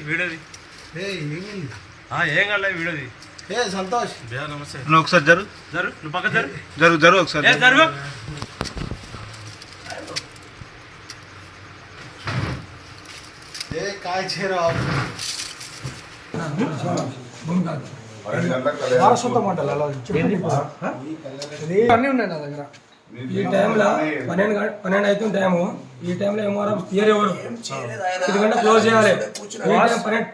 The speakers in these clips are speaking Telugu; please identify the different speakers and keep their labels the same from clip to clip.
Speaker 1: వీడియోది ఏం కాలే వీడియోది
Speaker 2: సంతోష్
Speaker 1: నమస్తే
Speaker 3: నువ్వు ఒకసారి జరు
Speaker 1: నువ్వు పక్క
Speaker 3: జరు ఒకసారి
Speaker 1: జరుగు
Speaker 2: काय చేరా అన్నీ ఉన్నాయి నా దగ్గర
Speaker 4: ఈ టైంలో 12 అవుతుంది టైము. ఈ టైంలో ఎంఆర్ఎఫ్ తీయరు ఎవరు 10 గంటల క్లోజ్ చేయాలి.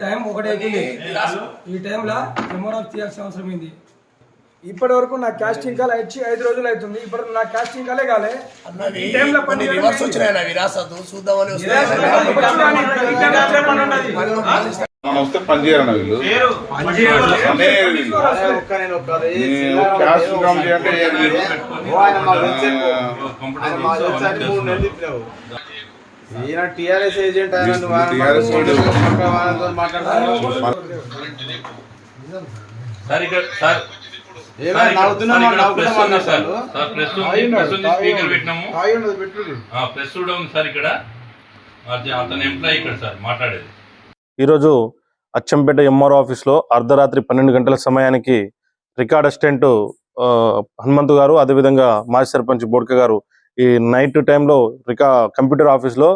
Speaker 4: టైం 1 అవుతుంది. ఈ టైంలో ఎంఆర్ఎఫ్ తీయాల్సిన అవసరం ఏంది?
Speaker 2: ఇప్పటి వరకు నా కాస్టింగ్ కాల్ వచ్చి 5 రోజులు అవుతుంది. ఇప్పుడు నా కాస్టింగ్ కాలే కాలే ఈ టైంలో
Speaker 5: రివర్స్ వచ్చినాయి విరాసతు చూద్దామని
Speaker 3: వస్తే పని చేయరన్న వీళ్ళు
Speaker 2: టీఆర్ఎస్ ఏజెంట్
Speaker 6: ఈరోజు అచ్చంపేట ఎంఆర్ఓ ఆఫీస్లో అర్ధరాత్రి 12 గంటల సమయానికి రికార్డ్ అసిస్టెంట్ హనుమంతు గారు, అదేవిధంగా మాజీ సర్పంచ్ బోడ్క గారు ఈ నైట్ టైంలో కంప్యూటర్ ఆఫీస్లో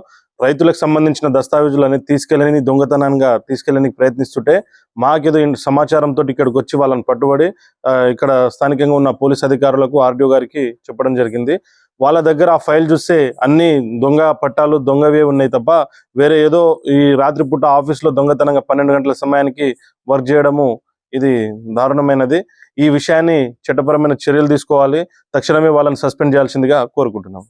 Speaker 6: రైతులకు సంబంధించిన దస్తావేజులని దొంగతనంగా తీసుకెళ్ళడానికి ప్రయత్నిస్తుంటే మాకేదో సమాచారంతో ఇక్కడికి వచ్చి వాళ్ళని పట్టుబడి ఇక్కడ స్థానికంగా ఉన్న పోలీస్ అధికారులకు ఆర్డీఓ గారికి చెప్పడం జరిగింది. వాళ్ళ దగ్గర ఆ ఫైల్ చూస్తే అన్ని దొంగ పట్టాలు దొంగవే ఉన్నాయి తప్ప వేరే ఏదో ఈ రాత్రిపూట ఆఫీస్లో దొంగతనంగా 12 గంటల సమయానికి వర్క్ చేయడము ఇది దారుణమైనది. ఈ విషయాన్ని చట్టపరమైన చర్యలు తీసుకోవాలి. తక్షణమే వాళ్ళని సస్పెండ్ చేయాల్సిందిగా కోరుకుంటున్నాం.